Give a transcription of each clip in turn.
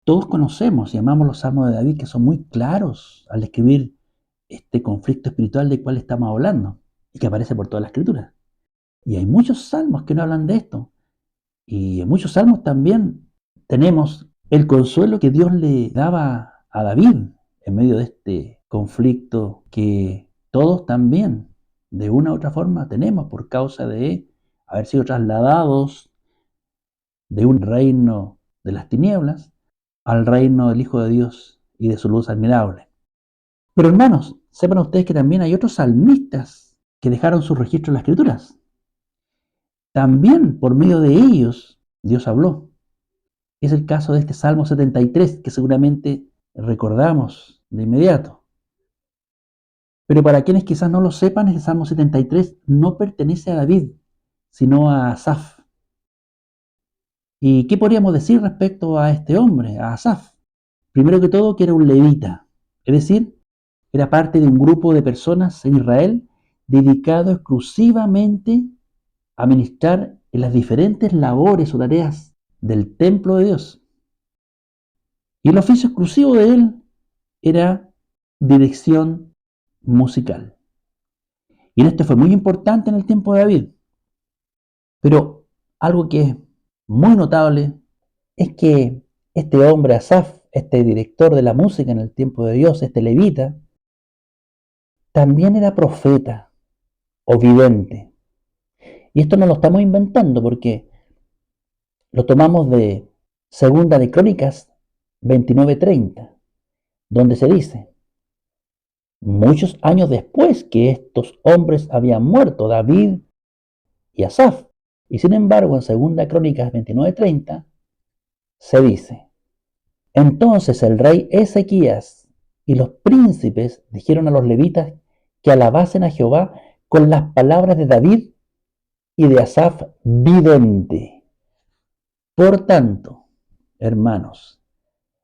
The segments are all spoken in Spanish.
Todos conocemos y amamos los salmos de David, que son muy claros al describir este conflicto espiritual del cual estamos hablando y que aparece por toda la escritura. Y hay muchos salmos que no hablan de esto. Y en muchos salmos también tenemos el consuelo que Dios le daba a David en medio de este conflicto que todos también, de una u otra forma, tenemos por causa de haber sido trasladados de un reino de las tinieblas al reino del Hijo de Dios y de su luz admirable. Pero hermanos, sepan ustedes que también hay otros salmistas que dejaron su registro en las Escrituras. También por medio de ellos Dios habló. Es el caso de este Salmo 73, que seguramente recordamos de inmediato. Pero para quienes quizás no lo sepan, este Salmo 73 no pertenece a David, sino a Asaf. ¿Y qué podríamos decir respecto a este hombre, a Asaf? Primero que todo, que era un levita, es decir, era parte de un grupo de personas en Israel dedicado exclusivamente a ministrar en las diferentes labores o tareas del templo de Dios. Y el oficio exclusivo de él era dirección musical. Y esto fue muy importante en el tiempo de David. Pero algo que es muy notable es que este hombre, Asaf, este director de la música en el tiempo de Dios, este levita, también era profeta o vidente. Y esto no lo estamos inventando porque lo tomamos de Segunda de Crónicas 29:30, donde se dice: muchos años después que estos hombres habían muerto, David y Asaf. Y sin embargo, en Segunda Crónicas 29:30 se dice: entonces el rey Ezequías y los príncipes dijeron a los levitas que alabasen a Jehová con las palabras de David y de Asaf vidente. Por tanto, hermanos,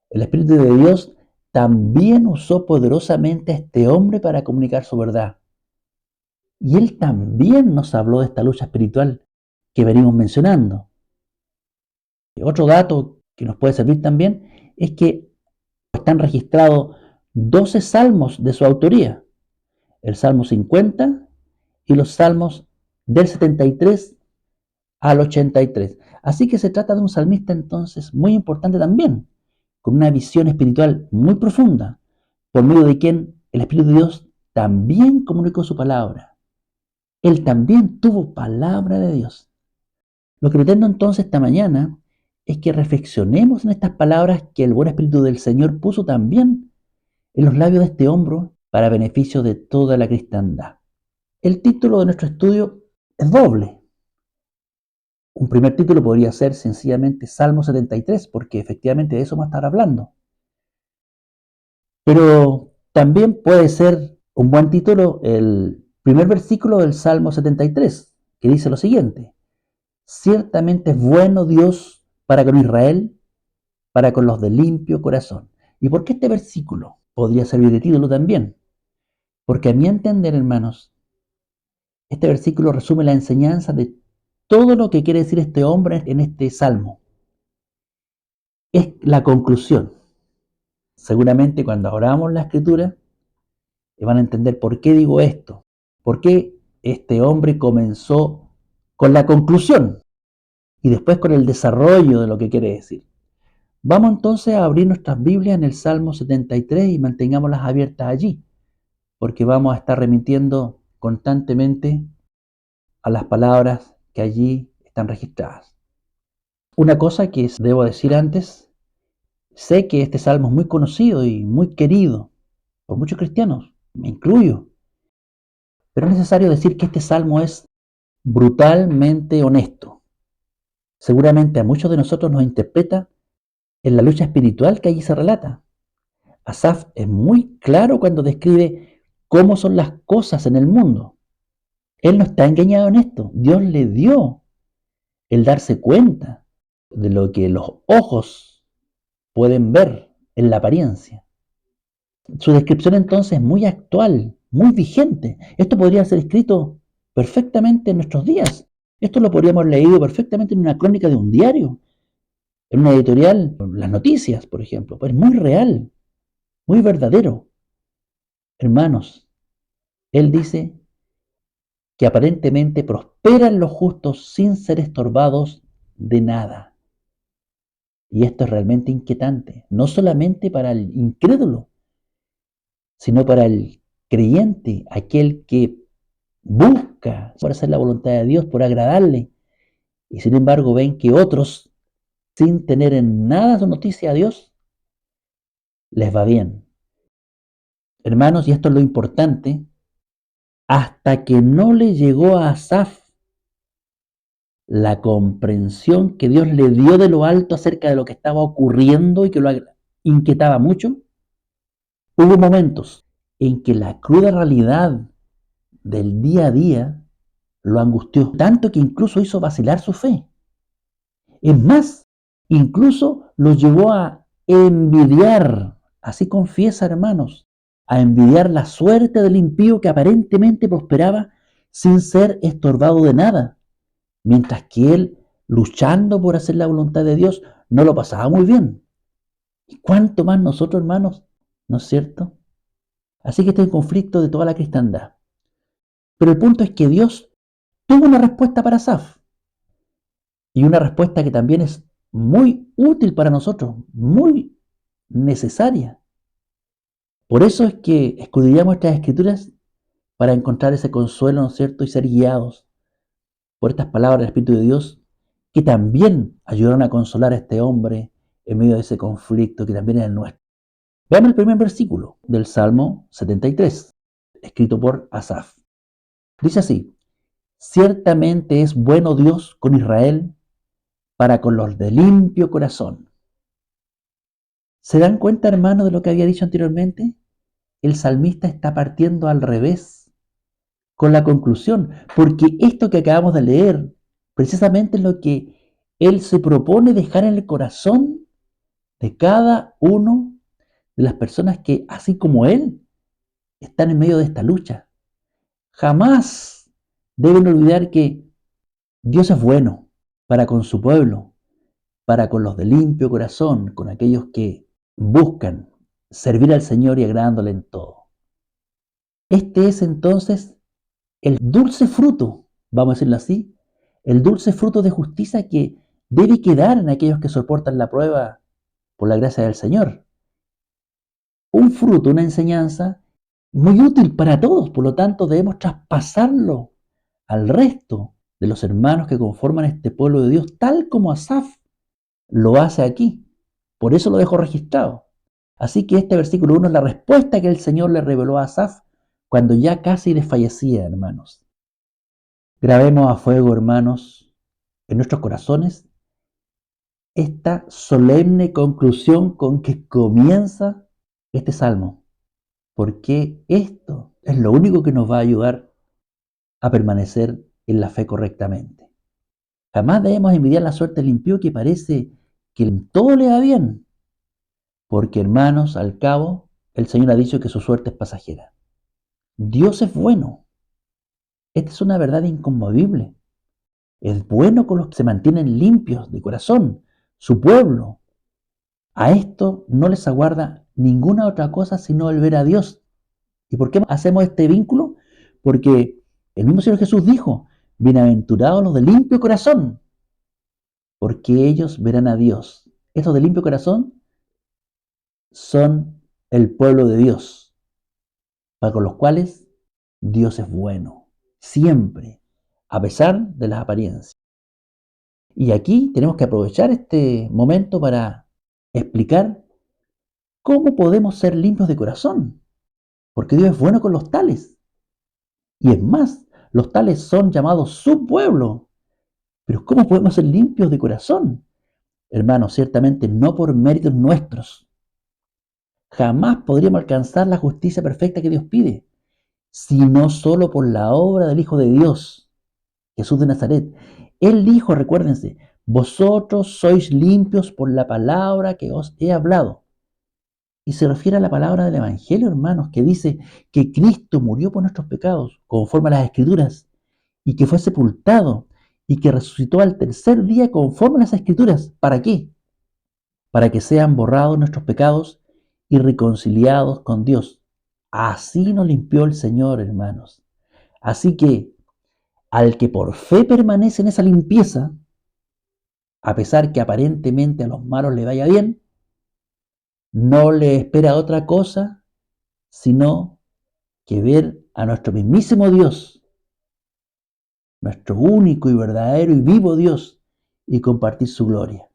el Espíritu de Dios también usó poderosamente a este hombre para comunicar su verdad. Y él también nos habló de esta lucha espiritual que venimos mencionando. Otro dato que nos puede servir también es que están registrados 12 salmos de su autoría: el Salmo 50 y los salmos del 73 al 83. Así que se trata de un salmista entonces muy importante también, con una visión espiritual muy profunda, por medio de quien el Espíritu de Dios también comunicó su palabra. Él también tuvo palabra de Dios. Lo que pretendo entonces esta mañana es que reflexionemos en estas palabras que el buen Espíritu del Señor puso también en los labios de este hombre para beneficio de toda la cristiandad. El título de nuestro estudio es doble. Un primer título podría ser sencillamente Salmo 73, porque efectivamente de eso vamos a estar hablando. Pero también puede ser un buen título el primer versículo del Salmo 73, que dice lo siguiente: ciertamente es bueno Dios para con Israel, para con los de limpio corazón. ¿Y por qué este versículo podría servir de título también? Porque a mi entender, hermanos, este versículo resume la enseñanza de todo lo que quiere decir este hombre en este salmo. Es la conclusión. Seguramente cuando abramos la escritura van a entender por qué digo esto, por qué este hombre comenzó con la conclusión y después con el desarrollo de lo que quiere decir. Vamos entonces a abrir nuestras Biblias en el Salmo 73 y mantengámoslas abiertas allí, porque vamos a estar remitiendo constantemente a las palabras que allí están registradas. Una cosa que debo decir antes: sé que este salmo es muy conocido y muy querido por muchos cristianos, me incluyo, pero es necesario decir que este salmo es brutalmente honesto. Seguramente a muchos de nosotros nos interpreta en la lucha espiritual que allí se relata. Asaf es muy claro cuando describe cómo son las cosas en el mundo. Él no está engañado en esto. Dios le dio el darse cuenta de lo que los ojos pueden ver en la apariencia. Su descripción entonces es muy actual, muy vigente. Esto podría ser escrito perfectamente en nuestros días. Esto lo podríamos leer perfectamente en una crónica de un diario, en una editorial, las noticias, por ejemplo, pues es muy real, muy verdadero. Hermanos, él dice que aparentemente prosperan los justos sin ser estorbados de nada. Y esto es realmente inquietante, no solamente para el incrédulo, sino para el creyente, aquel que busca por hacer la voluntad de Dios, por agradarle, y sin embargo ven que otros, sin tener en nada su noticia a Dios, les va bien. Hermanos, y esto es lo importante, hasta que no le llegó a Asaf la comprensión que Dios le dio de lo alto acerca de lo que estaba ocurriendo y que lo inquietaba mucho, hubo momentos en que la cruda realidad del día a día lo angustió tanto que incluso hizo vacilar su fe. Es más, incluso lo llevó a envidiar, así confiesa, hermanos, a envidiar la suerte del impío que aparentemente prosperaba sin ser estorbado de nada, mientras que él, luchando por hacer la voluntad de Dios, no lo pasaba muy bien. ¿Y cuánto más nosotros, hermanos? ¿No es cierto? Así que este es el conflicto de toda la cristiandad. Pero el punto es que Dios tuvo una respuesta para Asaf, y una respuesta que también es muy útil para nosotros, muy necesaria. Por eso es que escudriñamos estas escrituras para encontrar ese consuelo, ¿no es cierto? Y ser guiados por estas palabras del Espíritu de Dios, que también ayudaron a consolar a este hombre en medio de ese conflicto que también es el nuestro. Veamos el primer versículo del Salmo 73, escrito por Asaf. Dice así: ciertamente es bueno Dios con Israel, para con los de limpio corazón. ¿Se dan cuenta, hermano, de lo que había dicho anteriormente? El salmista está partiendo al revés con la conclusión, porque esto que acabamos de leer precisamente es lo que él se propone dejar en el corazón de cada uno de las personas que, así como él, están en medio de esta lucha. Jamás deben olvidar que Dios es bueno para con su pueblo, para con los de limpio corazón, con aquellos que buscan servir al Señor y agradándole en todo. Este es entonces el dulce fruto, vamos a decirlo así, el dulce fruto de justicia que debe quedar en aquellos que soportan la prueba por la gracia del Señor. Un fruto, una enseñanza muy útil para todos, por lo tanto debemos traspasarlo al resto de los hermanos que conforman este pueblo de Dios, tal como Asaf lo hace aquí. Por eso lo dejo registrado. Así que este versículo 1 es la respuesta que el Señor le reveló a Asaf cuando ya casi desfallecía, hermanos. Grabemos a fuego, hermanos, en nuestros corazones esta solemne conclusión con que comienza este salmo, porque esto es lo único que nos va a ayudar a permanecer en la fe correctamente. Jamás debemos envidiar la suerte del impío que parece que en todo le va bien, porque, hermanos, al cabo, el Señor ha dicho que su suerte es pasajera. Dios es bueno. Esta es una verdad inconmovible. Es bueno con los que se mantienen limpios de corazón, su pueblo. A esto no les aguarda ninguna otra cosa sino el ver a Dios. ¿Y por qué hacemos este vínculo? Porque el mismo Señor Jesús dijo: bienaventurados los de limpio corazón, porque ellos verán a Dios. Estos de limpio corazón son el pueblo de Dios, para con los cuales Dios es bueno, siempre, a pesar de las apariencias. Y aquí tenemos que aprovechar este momento para explicar cómo podemos ser limpios de corazón, porque Dios es bueno con los tales. Y es más, los tales son llamados su pueblo. Pero ¿cómo podemos ser limpios de corazón? Hermanos, ciertamente no por méritos nuestros. Jamás podríamos alcanzar la justicia perfecta que Dios pide, sino solo por la obra del Hijo de Dios, Jesús de Nazaret. Él dijo, recuérdense: vosotros sois limpios por la palabra que os he hablado. Y se refiere a la palabra del Evangelio, hermanos, que dice que Cristo murió por nuestros pecados, conforme a las Escrituras, y que fue sepultado, y que resucitó al tercer día conforme a las Escrituras. ¿Para qué? para que sean borrados nuestros pecados y reconciliados con Dios. Así nos limpió el Señor, hermanos. Así que al que por fe permanece en esa limpieza, a pesar que aparentemente a los malos le vaya bien, no le espera otra cosa sino que ver a nuestro mismísimo Dios, nuestro único y verdadero y vivo Dios, y compartir su gloria.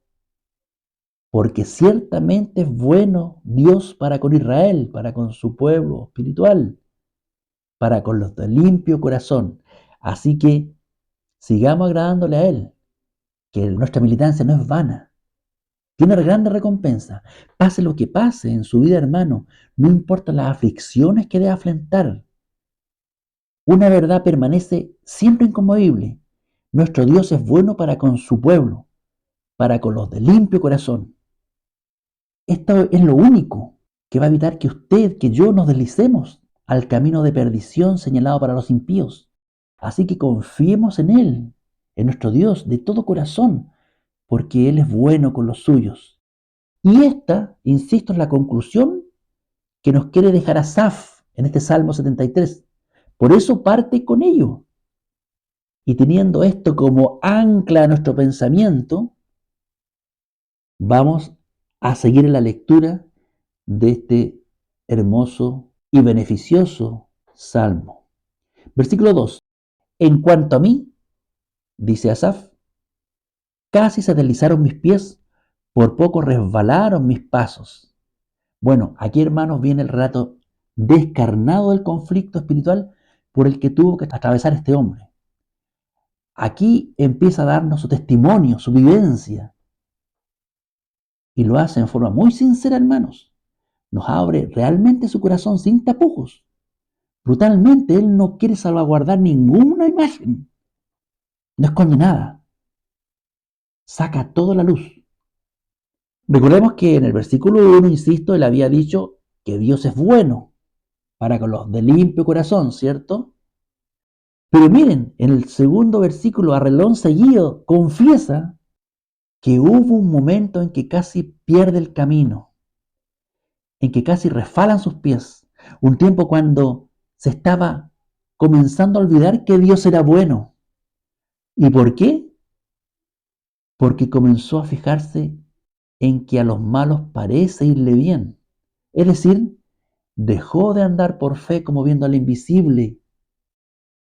Porque ciertamente es bueno Dios para con Israel, para con su pueblo espiritual, para con los de limpio corazón. Así que sigamos agradándole a Él, que nuestra militancia no es vana, tiene grande recompensa. Pase lo que pase en su vida, hermano, no importa las aflicciones que deba afrontar, una verdad permanece siempre inconmovible. Nuestro Dios es bueno para con su pueblo, para con los de limpio corazón. Esto es lo único que va a evitar que usted, que yo nos deslicemos al camino de perdición señalado para los impíos. Así que confiemos en Él, en nuestro Dios, de todo corazón, porque Él es bueno con los suyos. Y esta, insisto, es la conclusión que nos quiere dejar Asaf en este Salmo 73. Por eso parte con ello. Y teniendo esto como ancla a nuestro pensamiento, vamos a seguir en la lectura de este hermoso y beneficioso salmo. Versículo 2. En cuanto a mí, dice Asaf, casi se deslizaron mis pies, por poco resbalaron mis pasos. Bueno, aquí, hermanos, viene el relato descarnado del conflicto espiritual por el que tuvo que atravesar este hombre. Aquí empieza a darnos su testimonio, su vivencia, y lo hace en forma muy sincera, hermanos. Nos abre realmente su corazón sin tapujos. Brutalmente, Él no quiere salvaguardar ninguna imagen. No esconde nada. Saca toda la luz. Recordemos que en el versículo 1, insisto, Él había dicho que Dios es bueno para con los de limpio corazón, ¿cierto? Pero miren, en el segundo versículo, a relón seguido, confiesa que hubo un momento en que casi pierde el camino, en que casi resbalan sus pies, un tiempo cuando se estaba comenzando a olvidar que Dios era bueno. ¿Y por qué? Porque comenzó a fijarse en que a los malos parece irle bien. Es decir, dejó de andar por fe como viendo al invisible,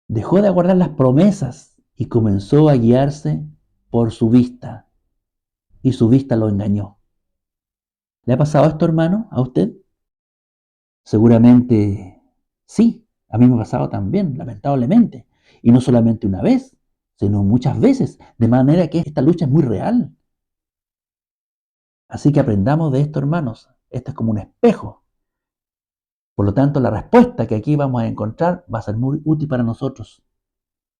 dejó de aguardar las promesas y comenzó a guiarse por su vista. Y su vista lo engañó. ¿Le ha pasado esto, hermano, a usted? Seguramente sí, a mí me ha pasado también, lamentablemente. Y no solamente una vez, sino muchas veces, de manera que esta lucha es muy real. Así que aprendamos de esto, hermanos. Esto es como un espejo. Por lo tanto, la respuesta que aquí vamos a encontrar va a ser muy útil para nosotros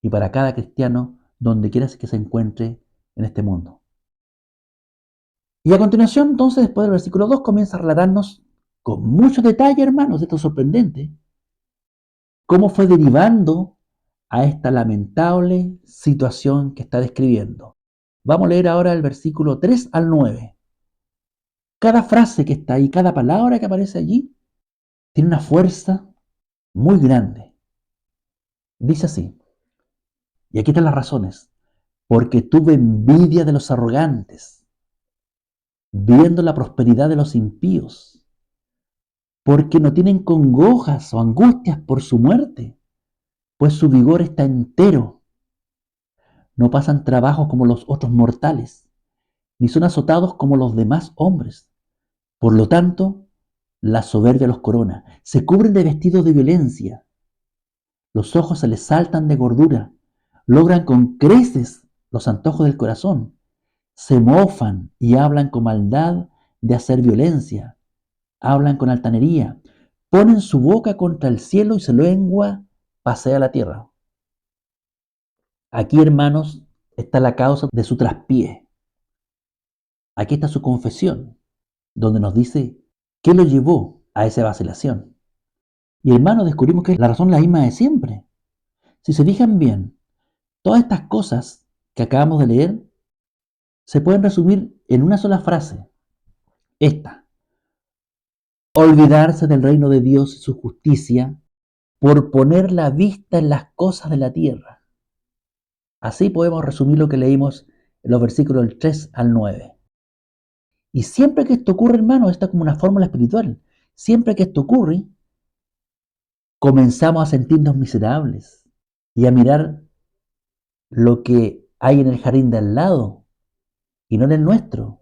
y para cada cristiano donde quiera que se encuentre en este mundo. Y a continuación, entonces, después del versículo 2, comienza a relatarnos con mucho detalle, hermanos, esto es sorprendente, cómo fue derivando a esta lamentable situación que está describiendo. Vamos a leer ahora el versículo 3 al 9. Cada frase que está ahí, cada palabra que aparece allí, tiene una fuerza muy grande. Dice así, y aquí están las razones, porque tuve envidia de los arrogantes, viendo la prosperidad de los impíos, porque no tienen congojas o angustias por su muerte, pues su vigor está entero. No pasan trabajo como los otros mortales, ni son azotados como los demás hombres. Por lo tanto, la soberbia los corona, se cubren de vestidos de violencia, los ojos se les saltan de gordura, logran con creces los antojos del corazón, se mofan y hablan con maldad de hacer violencia, hablan con altanería, ponen su boca contra el cielo y su lengua pasea la tierra. Aquí, hermanos, está la causa de su traspié. Aquí está su confesión, donde nos dice qué lo llevó a esa vacilación. Y hermanos, descubrimos que la razón es la misma de siempre. Si se fijan bien, todas estas cosas que acabamos de leer se pueden resumir en una sola frase. Esta, olvidarse del reino de Dios y su justicia por poner la vista en las cosas de la tierra. Así podemos resumir lo que leímos en los versículos del 3 al 9. Y siempre que esto ocurre, hermano, esta es como una fórmula espiritual. Siempre que esto ocurre, comenzamos a sentirnos miserables y a mirar lo que hay en el jardín de al lado y no en el nuestro.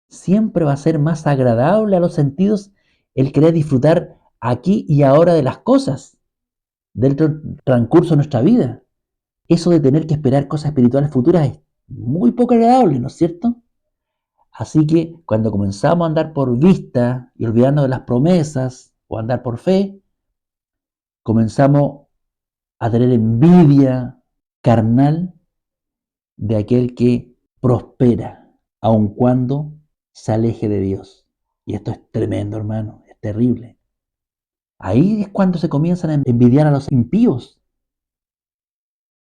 Siempre va a ser más agradable a los sentidos el querer disfrutar aquí y ahora de las cosas del transcurso de nuestra vida. Eso de tener que esperar cosas espirituales futuras es muy poco agradable, ¿no es cierto? Así que cuando comenzamos a andar por vista y olvidarnos de las promesas o andar por fe, comenzamos a tener envidia carnal de aquel que prospera, aun cuando se aleje de Dios. Y esto es tremendo, hermano, es terrible. Ahí es cuando se comienzan a envidiar a los impíos,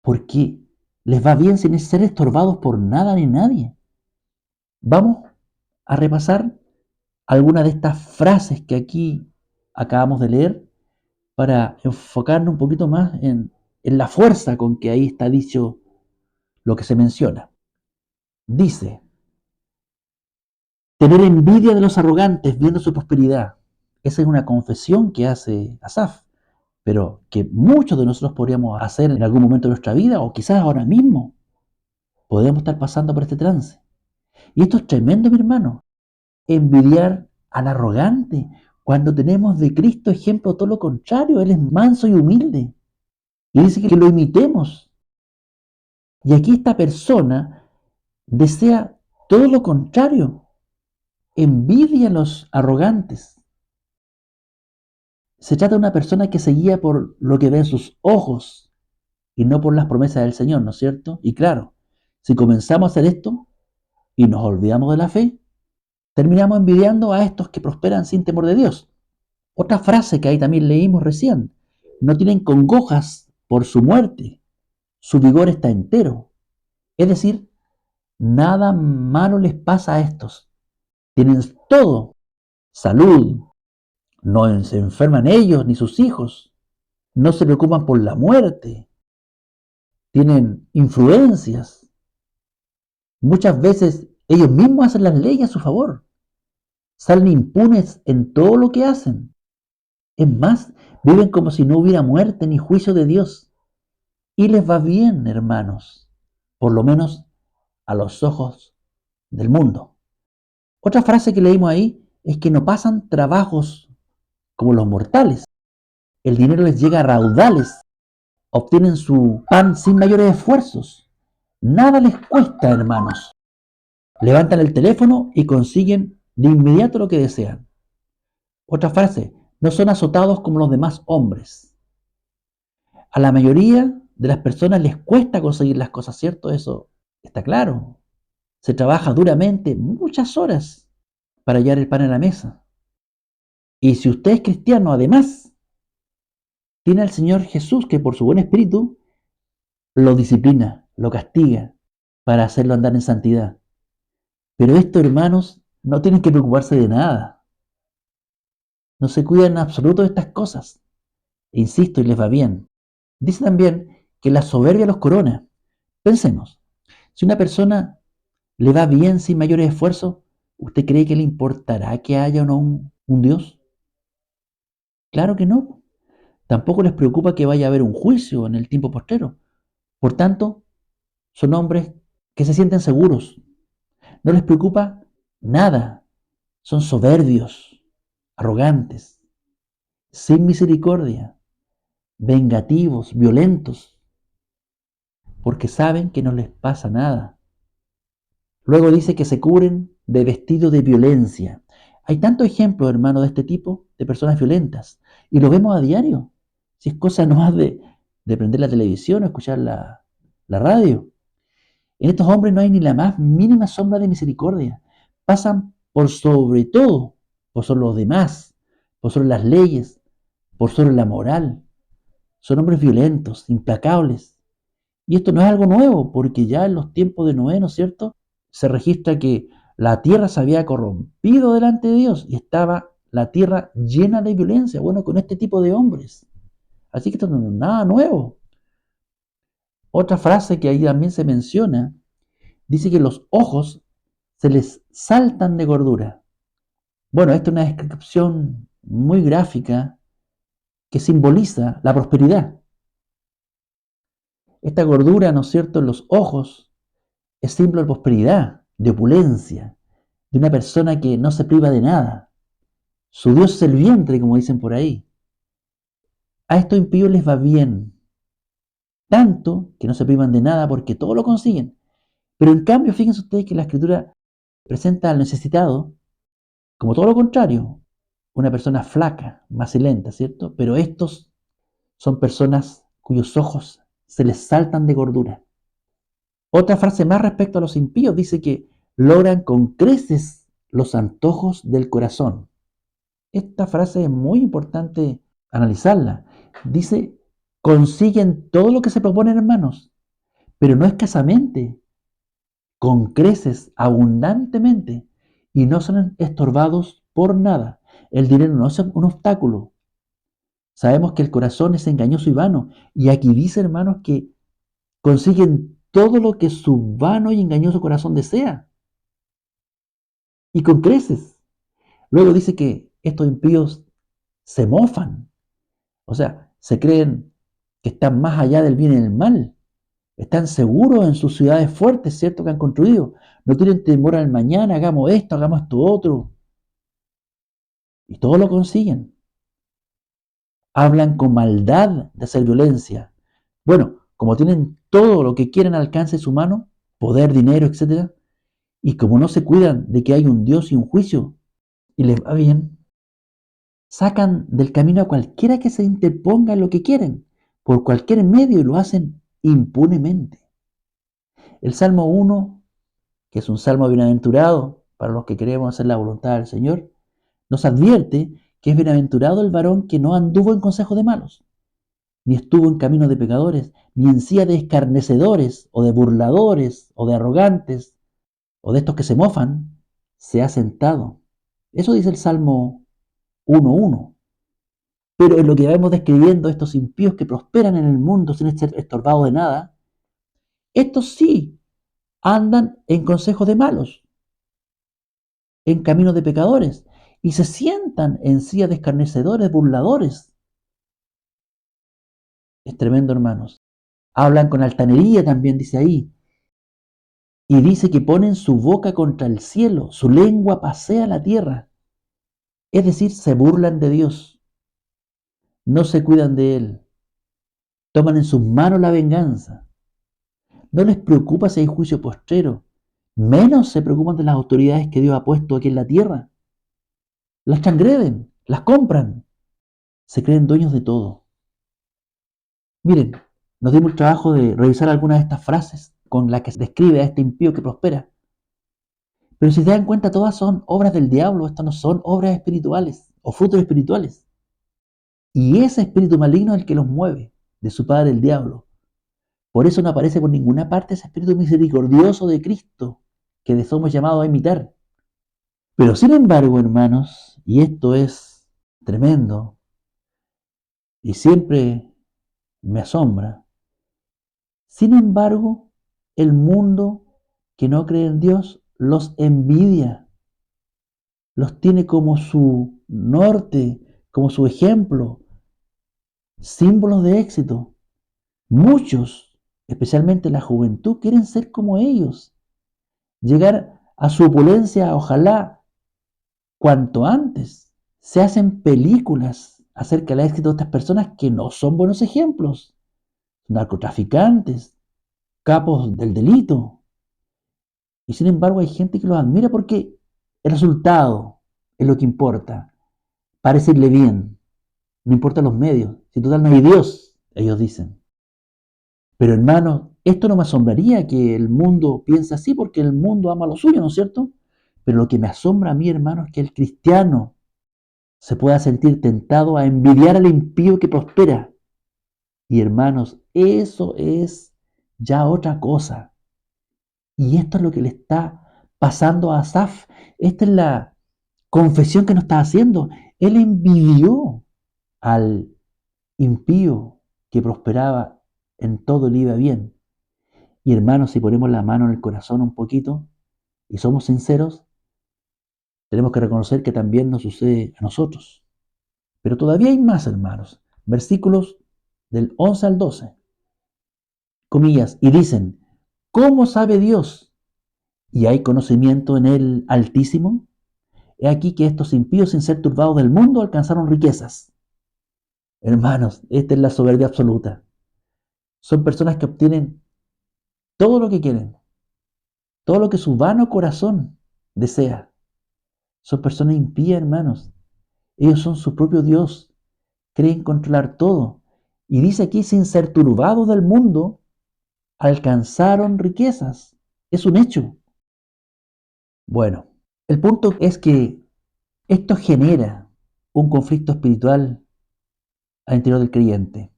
porque les va bien sin ser estorbados por nada ni nadie. Vamos a repasar algunas de estas frases que aquí acabamos de leer para enfocarnos un poquito más en la fuerza con que ahí está dicho lo que se menciona. Dice, tener envidia de los arrogantes viendo su prosperidad. Esa es una confesión que hace Asaf, pero que muchos de nosotros podríamos hacer en algún momento de nuestra vida o quizás ahora mismo. Podemos estar pasando por este trance. Y esto es tremendo, mi hermano. Envidiar al arrogante cuando tenemos de Cristo ejemplo todo lo contrario. Él es manso y humilde. Y dice que lo imitemos. Y aquí esta persona desea todo lo contrario. Envidia a los arrogantes. Se trata de una persona que se guía por lo que ve en sus ojos y no por las promesas del Señor, ¿no es cierto? Y claro, si comenzamos a hacer esto y nos olvidamos de la fe, terminamos envidiando a estos que prosperan sin temor de Dios. Otra frase que ahí también leímos recién, no tienen congojas por su muerte, su vigor está entero. Es decir, nada malo les pasa a estos. Tienen todo, salud, no se enferman ellos ni sus hijos, no se preocupan por la muerte, tienen influencias. Muchas veces ellos mismos hacen las leyes a su favor, salen impunes en todo lo que hacen. Es más, viven como si no hubiera muerte ni juicio de Dios. Y les va bien, hermanos, por lo menos a los ojos del mundo. Otra frase que leímos ahí es que no pasan trabajos como los mortales. El dinero les llega a raudales, obtienen su pan sin mayores esfuerzos. Nada les cuesta, hermanos. Levantan el teléfono y consiguen de inmediato lo que desean. Otra frase, no son azotados como los demás hombres. A la mayoría de las personas les cuesta conseguir las cosas, ¿cierto? Eso está claro. Se trabaja duramente muchas horas para hallar el pan en la mesa. Y si usted es cristiano, además, tiene al Señor Jesús que por su buen espíritu lo disciplina, lo castiga para hacerlo andar en santidad. Pero estos hermanos no tienen que preocuparse de nada. No se cuidan en absoluto de estas cosas. E insisto, y les va bien. Dice también que la soberbia los corona. Pensemos, si una persona le va bien sin mayores esfuerzos, ¿usted cree que le importará que haya o no un Dios? Claro que no. Tampoco les preocupa que vaya a haber un juicio en el tiempo postrero. Por tanto, son hombres que se sienten seguros. No les preocupa nada. Son soberbios, arrogantes, sin misericordia, vengativos, violentos, porque saben que no les pasa nada. Luego dice que se cubren de vestido de violencia. Hay tantos ejemplos, hermano, de este tipo, de personas violentas, y lo vemos a diario. Si es cosa nomás de prender la televisión o escuchar la radio. En estos hombres no hay ni la más mínima sombra de misericordia. Pasan por sobre todo, por sobre los demás, por sobre las leyes, por sobre la moral. Son hombres violentos, implacables. Y esto no es algo nuevo, porque ya en los tiempos de Noé, ¿no es cierto? Se registra que La tierra se había corrompido delante de Dios y estaba la tierra llena de violencia, bueno, con este tipo de hombres. Así que esto no es nada nuevo. Otra frase que ahí también se menciona, dice que los ojos se les saltan de gordura. Bueno, esta es una descripción muy gráfica que simboliza la prosperidad. Esta gordura, ¿no es cierto?, en los ojos es símbolo de prosperidad, de opulencia, de una persona que no se priva de nada. Su Dios es el vientre, como dicen por ahí. A estos impíos les va bien, tanto que no se privan de nada porque todo lo consiguen. Pero en cambio, fíjense ustedes que la Escritura presenta al necesitado como todo lo contrario, una persona flaca, macilenta, ¿cierto? Pero estos son personas cuyos ojos se les saltan de gordura. Otra frase más respecto a los impíos dice que logran con creces los antojos del corazón. Esta frase es muy importante analizarla. Dice, consiguen todo lo que se proponen, hermanos, pero no escasamente, con creces, abundantemente, y no son estorbados por nada. El dinero no es un obstáculo. Sabemos que el corazón es engañoso y vano, y aquí dice, hermanos, que consiguen todo lo que su vano y engañoso corazón desea, y con creces. Luego dice que estos impíos se mofan, o sea, se creen que están más allá del bien y del mal. Están seguros en sus ciudades fuertes, ¿cierto? Que han construido. No tienen temor al mañana, hagamos esto otro. Y todo lo consiguen. Hablan con maldad de hacer violencia. Bueno, como tienen todo lo que quieren al alcance de su mano, poder, dinero, etcétera, y como no se cuidan de que hay un Dios y un juicio, y les va bien, sacan del camino a cualquiera que se interponga en lo que quieren, por cualquier medio, y lo hacen impunemente. El Salmo 1, que es un salmo bienaventurado para los que queremos hacer la voluntad del Señor, nos advierte que es bienaventurado el varón que no anduvo en consejo de malos, ni estuvo en camino de pecadores, ni en silla de escarnecedores, o de burladores, o de arrogantes, o de estos que se mofan, se ha sentado. Eso dice el Salmo 1:1. Pero en lo que vemos describiendo estos impíos que prosperan en el mundo sin ser estorbados de nada, estos sí andan en consejos de malos, en caminos de pecadores, y se sientan en silla de escarnecedores, burladores. Es tremendo, hermanos. Hablan con altanería también, dice ahí. Y dice que ponen su boca contra el cielo, su lengua pasea la tierra. Es decir, se burlan de Dios, no se cuidan de Él, toman en sus manos la venganza. No les preocupa si hay juicio postrero, menos se preocupan de las autoridades que Dios ha puesto aquí en la tierra. Las transgreden, las compran, se creen dueños de todo. Miren, nos dimos el trabajo de revisar algunas de estas frases con las que se describe a este impío que prospera. Pero si se dan cuenta, todas son obras del diablo, estas no son obras espirituales o frutos espirituales. Y ese espíritu maligno es el que los mueve, de su padre el diablo. Por eso no aparece por ninguna parte ese espíritu misericordioso de Cristo que somos llamados a imitar. Pero sin embargo, hermanos, y esto es tremendo y siempre me asombra, sin embargo, el mundo que no cree en Dios los envidia, los tiene como su norte, como su ejemplo, símbolos de éxito. Muchos, especialmente la juventud, quieren ser como ellos, llegar a su opulencia, ojalá cuanto antes. Se hacen películas acerca del éxito de estas personas que no son buenos ejemplos, narcotraficantes, capos del delito. Y sin embargo hay gente que los admira porque el resultado es lo que importa. Parece irle bien, no importa los medios. Si total no hay Dios, ellos dicen. Pero hermano, esto no me asombraría que el mundo piense así porque el mundo ama lo suyo, ¿no es cierto? Pero lo que me asombra a mí, hermano, es que el cristiano se pueda sentir tentado a envidiar al impío que prospera. Y hermanos, eso es ya otra cosa. Y esto es lo que le está pasando a Asaf. Esta es la confesión que nos está haciendo. Él envidió al impío que prosperaba en todo y le iba bien. Y hermanos, si ponemos la mano en el corazón un poquito y somos sinceros, tenemos que reconocer que también nos sucede a nosotros. Pero todavía hay más, hermanos. Versículos del 11 al 12, comillas, y dicen, ¿cómo sabe Dios? ¿Y hay conocimiento en el Altísimo? He aquí que estos impíos, sin ser turbados del mundo, alcanzaron riquezas. Hermanos, esta es la soberbia absoluta. Son personas que obtienen todo lo que quieren, todo lo que su vano corazón desea. Son personas impías, hermanos. Ellos son su propio Dios, creen controlar todo. Y dice aquí, sin ser turbados del mundo, alcanzaron riquezas. Es un hecho. Bueno, el punto es que esto genera un conflicto espiritual al interior del creyente.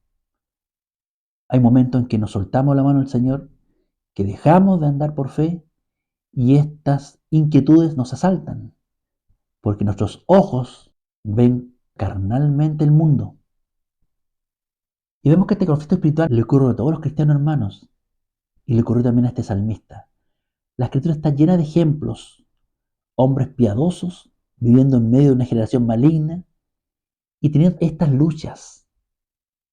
Hay momentos en que nos soltamos la mano del Señor, que dejamos de andar por fe y estas inquietudes nos asaltan, porque nuestros ojos ven carnalmente el mundo. Y vemos que este conflicto espiritual le ocurre a todos los cristianos hermanos y le ocurrió también a este salmista. La escritura está llena de ejemplos, hombres piadosos viviendo en medio de una generación maligna y teniendo estas luchas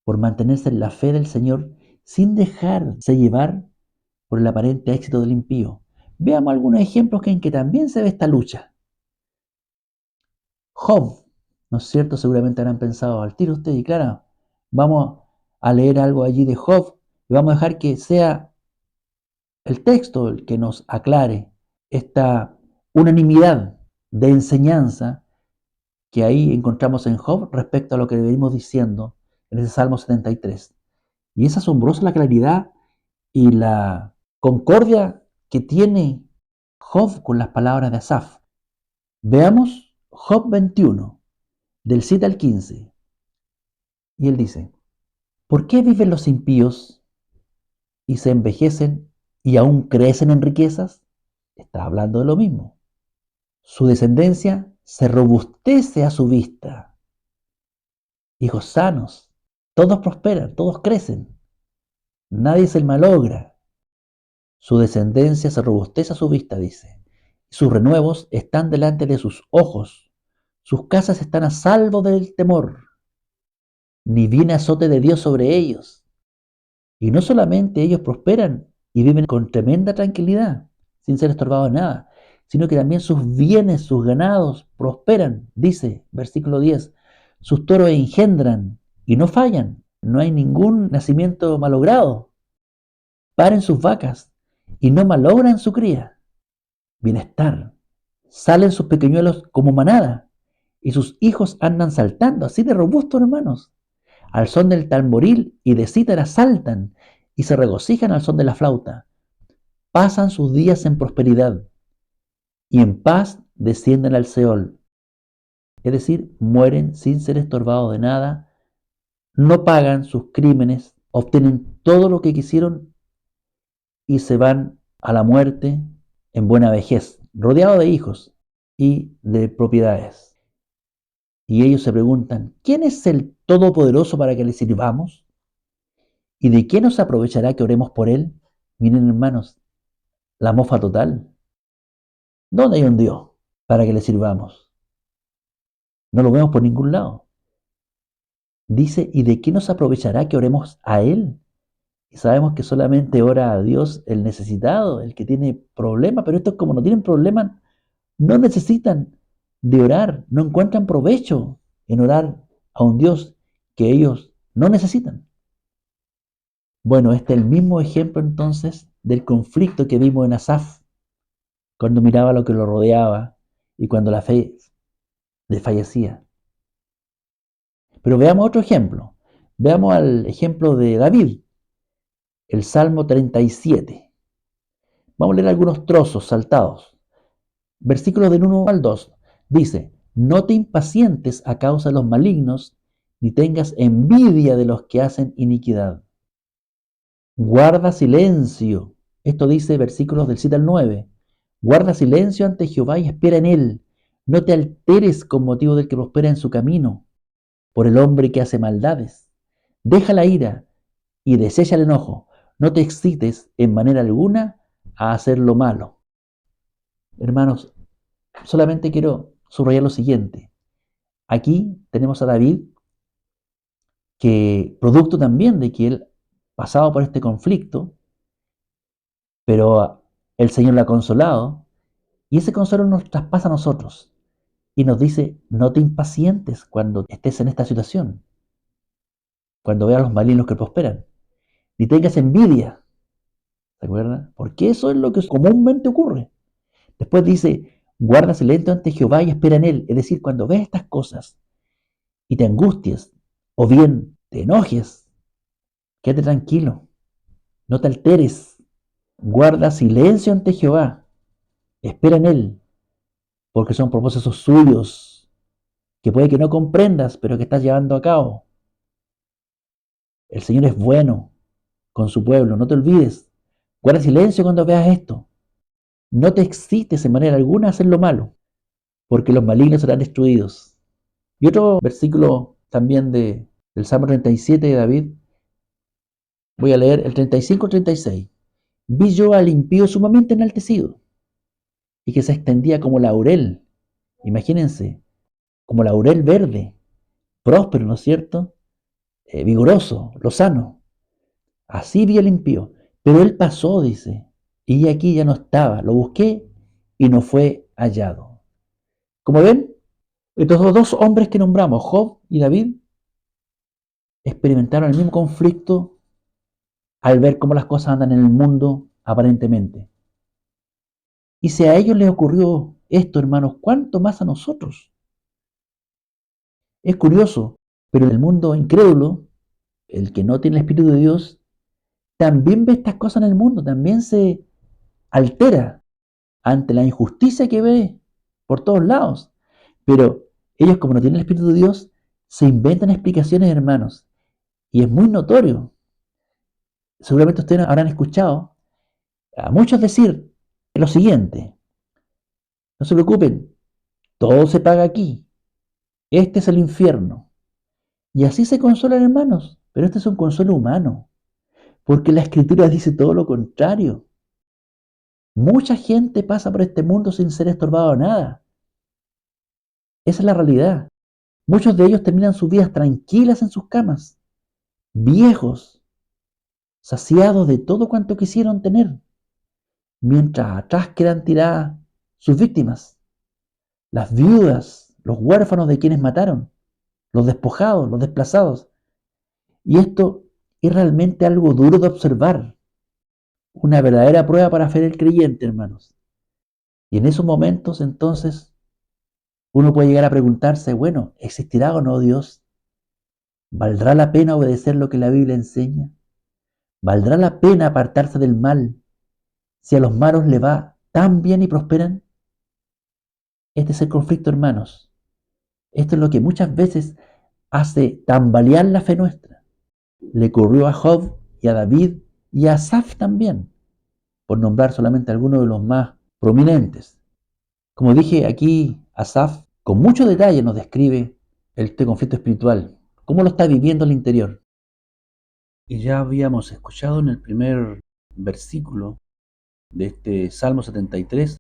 por mantenerse en la fe del Señor sin dejarse llevar por el aparente éxito del impío. Veamos algunos ejemplos en que también se ve esta lucha. Job, ¿no es cierto? Seguramente habrán pensado al tiro ustedes, y claro, vamos a leer algo allí de Job y vamos a dejar que sea el texto el que nos aclare esta unanimidad de enseñanza que ahí encontramos en Job respecto a lo que venimos diciendo en ese Salmo 73. Y es asombrosa la claridad y la concordia que tiene Job con las palabras de Asaf. Veamos Job 21, del 7 al 15. Y él dice, ¿por qué viven los impíos y se envejecen y aún crecen en riquezas? Está hablando de lo mismo. Su descendencia se robustece a su vista. Hijos sanos, todos prosperan, todos crecen. Nadie se malogra. Su descendencia se robustece a su vista, dice. Sus renuevos están delante de sus ojos. Sus casas están a salvo del temor. Ni viene azote de Dios sobre ellos. Y no solamente ellos prosperan y viven con tremenda tranquilidad, sin ser estorbados en nada, sino que también sus bienes, sus ganados prosperan, dice versículo 10. Sus toros engendran y no fallan. No hay ningún nacimiento malogrado. Paren sus vacas y no malogran su cría. Bienestar. Salen sus pequeñuelos como manada y sus hijos andan saltando, así de robustos, hermanos. Al son del tamboril y de cítara saltan y se regocijan al son de la flauta. Pasan sus días en prosperidad y en paz descienden al Seol. Es decir, mueren sin ser estorbados de nada, no pagan sus crímenes, obtienen todo lo que quisieron y se van a la muerte en buena vejez, rodeados de hijos y de propiedades. Y ellos se preguntan, ¿quién es el Todopoderoso para que le sirvamos? ¿Y de qué nos aprovechará que oremos por él? Miren, hermanos, la mofa total. ¿Dónde hay un Dios para que le sirvamos? No lo vemos por ningún lado. Dice, ¿y de qué nos aprovechará que oremos a él? Y sabemos que solamente ora a Dios el necesitado, el que tiene problemas, pero estos como no tienen problemas, no necesitan de orar, no encuentran provecho en orar a un Dios que ellos no necesitan. Bueno, este es el mismo ejemplo entonces del conflicto que vimos en Asaf, cuando miraba lo que lo rodeaba y cuando la fe desfallecía. Pero veamos otro ejemplo. Veamos al ejemplo de David, el Salmo 37. Vamos a leer algunos trozos saltados. Versículos del 1 al 2. Dice, no te impacientes a causa de los malignos, ni tengas envidia de los que hacen iniquidad. Guarda silencio. Esto dice versículos del 7 al 9. Guarda silencio ante Jehová y espera en él. No te alteres con motivo del que prospera en su camino, por el hombre que hace maldades. Deja la ira y desecha el enojo. No te excites en manera alguna a hacer lo malo. Hermanos, solamente quiero subrayar lo siguiente. Aquí tenemos a David, que producto también de que él pasaba por este conflicto, pero el Señor lo ha consolado, y ese consuelo nos traspasa a nosotros y nos dice, no te impacientes cuando estés en esta situación, cuando veas a los malignos que prosperan, ni tengas envidia, ¿se acuerdan? Porque eso es lo que comúnmente ocurre. Después dice, guarda silencio ante Jehová y espera en él. Es decir, cuando ves estas cosas y te angusties o bien te enojes, quédate tranquilo, no te alteres, guarda silencio ante Jehová, espera en él, porque son propósitos suyos que puede que no comprendas, pero que estás llevando a cabo. El Señor es bueno con su pueblo, no te olvides. Guarda silencio cuando veas esto. No te excites en manera alguna a hacer lo malo, porque los malignos serán destruidos. Y otro versículo también del Salmo 37 de David, voy a leer el 35-36. Vi yo al impío sumamente enaltecido y que se extendía como laurel. Imagínense, como laurel verde, próspero, ¿no es cierto? Vigoroso, lozano. Así vi al impío. Pero él pasó, dice, y aquí ya no estaba. Lo busqué y no fue hallado. Como ven, estos dos hombres que nombramos, Job y David, experimentaron el mismo conflicto al ver cómo las cosas andan en el mundo aparentemente. Y si a ellos les ocurrió esto, hermanos, ¿cuánto más a nosotros? Es curioso, pero el mundo incrédulo, el que no tiene el Espíritu de Dios, también ve estas cosas en el mundo, también se altera ante la injusticia que ve por todos lados. Pero ellos, como no tienen el Espíritu de Dios, se inventan explicaciones, hermanos. Y es muy notorio. Seguramente ustedes habrán escuchado a muchos decir lo siguiente: no se preocupen, todo se paga aquí. Este es el infierno. Y así se consuelan, hermanos. Pero este es un consuelo humano, porque la Escritura dice todo lo contrario. Mucha gente pasa por este mundo sin ser estorbado a nada. Esa es la realidad. Muchos de ellos terminan sus vidas tranquilas en sus camas, viejos, saciados de todo cuanto quisieron tener, mientras atrás quedan tiradas sus víctimas, las viudas, los huérfanos de quienes mataron, los despojados, los desplazados. Y esto es realmente algo duro de observar, una verdadera prueba para fe del creyente, hermanos. Y en esos momentos, entonces, uno puede llegar a preguntarse, bueno, ¿existirá o no Dios? ¿Valdrá la pena obedecer lo que la Biblia enseña? ¿Valdrá la pena apartarse del mal si a los malos le va tan bien y prosperan? Este es el conflicto, hermanos. Esto es lo que muchas veces hace tambalear la fe nuestra. Le ocurrió a Job y a David y a Asaf también, por nombrar solamente algunos de los más prominentes. Como dije aquí, Asaf con mucho detalle nos describe este conflicto espiritual, cómo lo está viviendo al interior. Y ya habíamos escuchado en el primer versículo de este Salmo 73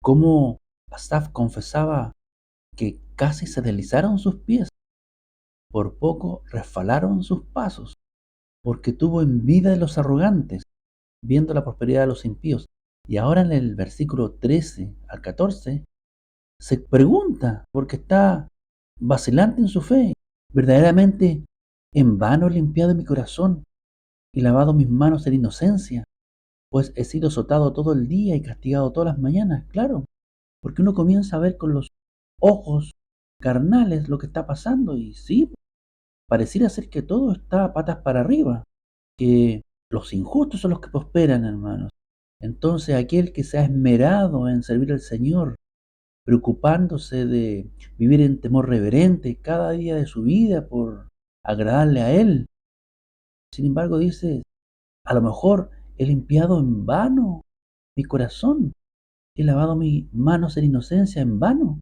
cómo Asaf confesaba que casi se deslizaron sus pies, por poco resbalaron sus pasos, porque tuvo envidia de los arrogantes, viendo la prosperidad de los impíos. Y ahora en el versículo 13 al 14 se pregunta, porque está vacilante en su fe, verdaderamente en vano he limpiado mi corazón y lavado mis manos en inocencia, pues he sido azotado todo el día y castigado todas las mañanas. Claro, porque uno comienza a ver con los ojos carnales lo que está pasando y sí, pareciera ser que todo está patas para arriba, que los injustos son los que prosperan, hermanos. Entonces aquel que se ha esmerado en servir al Señor, preocupándose de vivir en temor reverente cada día de su vida por agradarle a Él, sin embargo dice, a lo mejor he limpiado en vano mi corazón, he lavado mis manos en inocencia en vano,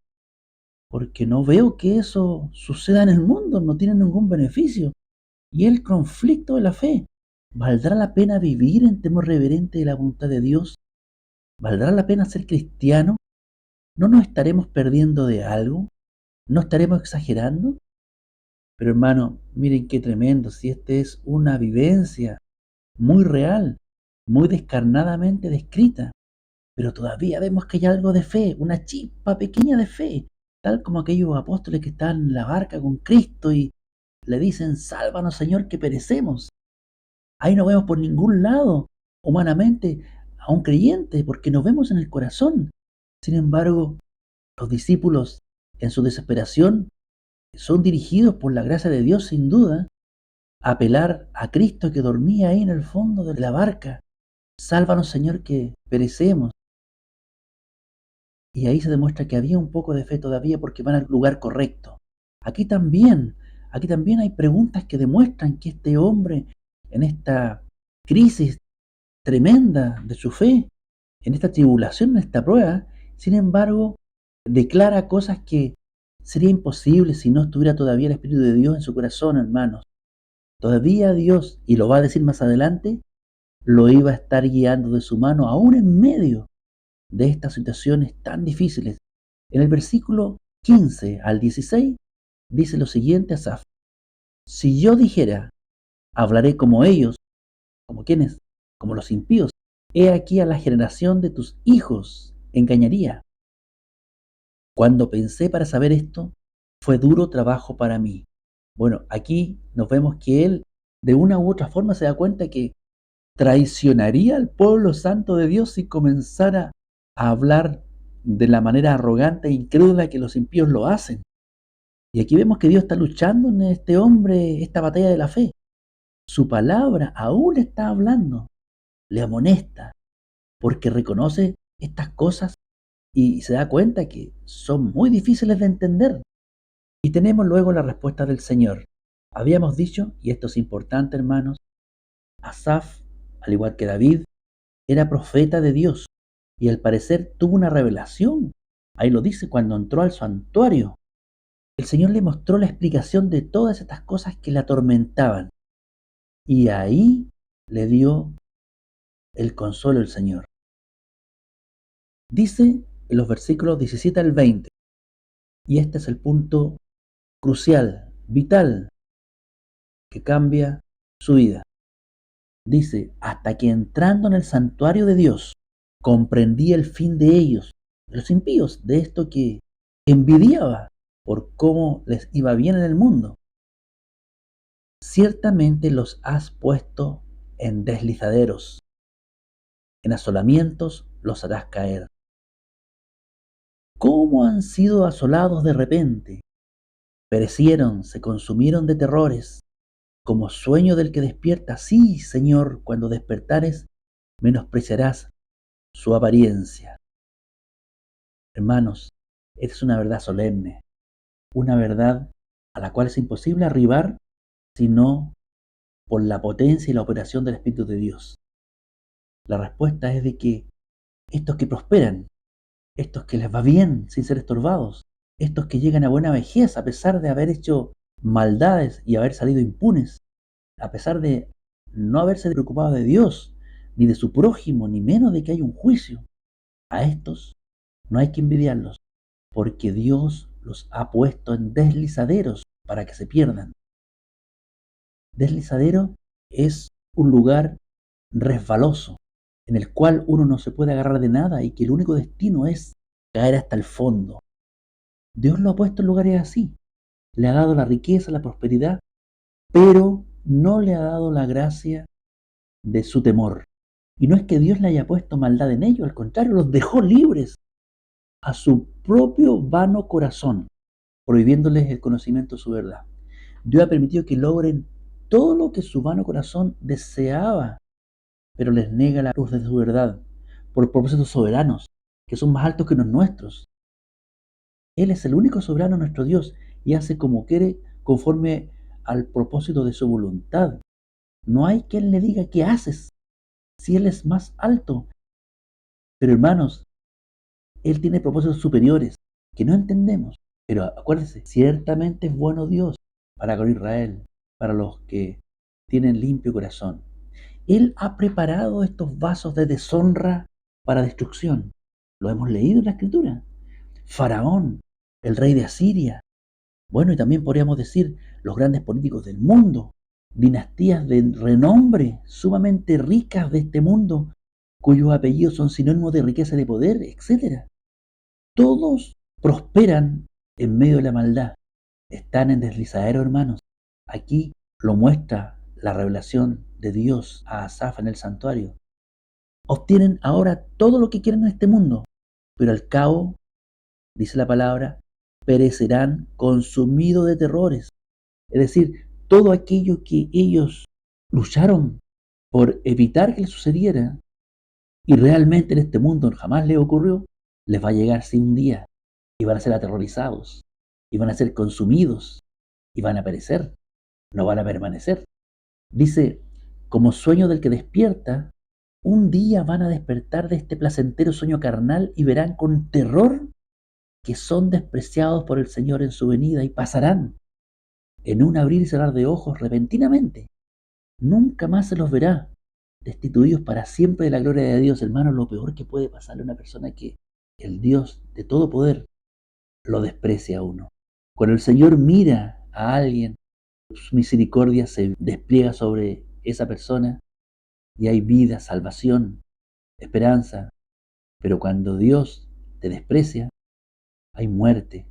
porque no veo que eso suceda en el mundo, no tiene ningún beneficio. Y el conflicto de la fe. ¿Valdrá la pena vivir en temor reverente de la voluntad de Dios? ¿Valdrá la pena ser cristiano? ¿No nos estaremos perdiendo de algo? ¿No estaremos exagerando? Pero hermano, miren qué tremendo, si esta es una vivencia muy real, muy descarnadamente descrita, pero todavía vemos que hay algo de fe, una chispa pequeña de fe, tal como aquellos apóstoles que están en la barca con Cristo y le dicen, sálvanos Señor, que perecemos. Ahí no vemos por ningún lado, humanamente, a un creyente, porque nos vemos en el corazón. Sin embargo, los discípulos, en su desesperación, son dirigidos por la gracia de Dios, sin duda, a apelar a Cristo que dormía ahí en el fondo de la barca. Sálvanos, Señor, que perecemos. Y ahí se demuestra que había un poco de fe todavía porque van al lugar correcto. Aquí también, aquí también hay preguntas que demuestran que este hombre, en esta crisis tremenda de su fe, en esta tribulación, en esta prueba, sin embargo, declara cosas que sería imposible si no estuviera todavía el Espíritu de Dios en su corazón, hermanos. Todavía Dios, y lo va a decir más adelante, lo iba a estar guiando de su mano, aún en medio de estas situaciones tan difíciles. En el versículo 15 al 16 dice lo siguiente Asaf: si yo dijera, hablaré como ellos, como quienes, como los impíos, he aquí a la generación de tus hijos engañaría. Cuando pensé para saber esto, fue duro trabajo para mí. Bueno, aquí nos vemos que él de una u otra forma se da cuenta que traicionaría al pueblo santo de Dios si comenzara a hablar de la manera arrogante e incrédula que los impíos lo hacen. Y aquí vemos que Dios está luchando en este hombre esta batalla de la fe. Su palabra aún está hablando, le amonesta, porque reconoce estas cosas y se da cuenta que son muy difíciles de entender. Y tenemos luego la respuesta del Señor. Habíamos dicho, y esto es importante hermanos, Asaf, al igual que David, era profeta de Dios y al parecer tuvo una revelación. Ahí lo dice cuando entró al santuario. El Señor le mostró la explicación de todas estas cosas que le atormentaban. Y ahí le dio el consuelo el Señor. Dice en los versículos 17 al 20, y este es el punto crucial, vital, que cambia su vida. Dice, hasta que entrando en el santuario de Dios, comprendí el fin de ellos, de los impíos, de esto que envidiaba por cómo les iba bien en el mundo. Ciertamente los has puesto en deslizaderos, en asolamientos los harás caer. ¿Cómo han sido asolados de repente? Perecieron, se consumieron de terrores, como sueño del que despierta. Sí, Señor, cuando despertares, menospreciarás su apariencia. Hermanos, esta es una verdad solemne, una verdad a la cual es imposible arribar sino por la potencia y la operación del Espíritu de Dios. La respuesta es de que estos que prosperan, estos que les va bien sin ser estorbados, estos que llegan a buena vejez a pesar de haber hecho maldades y haber salido impunes, a pesar de no haberse preocupado de Dios, ni de su prójimo, ni menos de que hay un juicio, a estos no hay que envidiarlos, porque Dios los ha puesto en deslizaderos para que se pierdan. Deslizadero es un lugar resbaloso en el cual uno no se puede agarrar de nada y que el único destino es caer hasta el fondo. Dios lo ha puesto en lugares así. Le ha dado la riqueza, la prosperidad, pero no le ha dado la gracia de su temor. Y no es que Dios le haya puesto maldad en ellos, al contrario, los dejó libres a su propio vano corazón, prohibiéndoles el conocimiento de su verdad. Dios ha permitido que logren todo lo que su vano corazón deseaba, pero les niega la luz de su verdad por propósitos soberanos, que son más altos que los nuestros. Él es el único soberano, nuestro Dios, y hace como quiere conforme al propósito de su voluntad. No hay quien le diga qué haces, si Él es más alto. Pero hermanos, Él tiene propósitos superiores que no entendemos. Pero acuérdense, ciertamente es bueno Dios para con Israel, para los que tienen limpio corazón. Él ha preparado estos vasos de deshonra para destrucción. Lo hemos leído en la Escritura. Faraón, el rey de Asiria. Bueno, y también podríamos decir los grandes políticos del mundo, dinastías de renombre, sumamente ricas de este mundo, cuyos apellidos son sinónimos de riqueza y de poder, etcétera. Todos prosperan en medio de la maldad. Están en deslizadero, hermanos. Aquí lo muestra la revelación de Dios a Asaf en el santuario. Obtienen ahora todo lo que quieren en este mundo, pero al cabo, dice la palabra, perecerán consumidos de terrores. Es decir, todo aquello que ellos lucharon por evitar que les sucediera y realmente en este mundo jamás les ocurrió, les va a llegar sin un día y van a ser aterrorizados y van a ser consumidos y van a perecer, no van a permanecer. Dice, como sueño del que despierta, un día van a despertar de este placentero sueño carnal y verán con terror que son despreciados por el Señor en su venida y pasarán en un abrir y cerrar de ojos repentinamente. Nunca más se los verá, destituidos para siempre de la gloria de Dios. Hermano, lo peor que puede pasarle a una persona que el Dios de todo poder lo desprecia a uno. Cuando el Señor mira a alguien, su misericordia se despliega sobre esa persona y hay vida, salvación, esperanza. Pero cuando Dios te desprecia, hay muerte,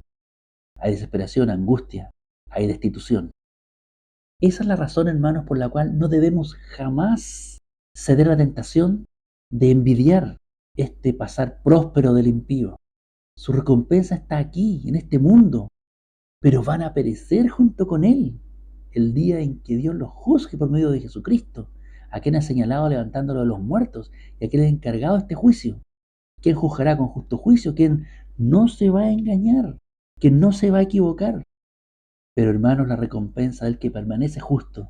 hay desesperación, angustia, hay destitución. Esa es la razón, hermanos, por la cual no debemos jamás ceder a la tentación de envidiar este pasar próspero del impío. Su recompensa está aquí, en este mundo, pero van a perecer junto con él el día en que Dios los juzgue por medio de Jesucristo, a quien ha señalado levantándolo de los muertos y a quien es encargado este juicio. ¿Quién juzgará con justo juicio? ¿Quién no se va a engañar? ¿Quién no se va a equivocar? Pero hermanos, la recompensa del que permanece justo,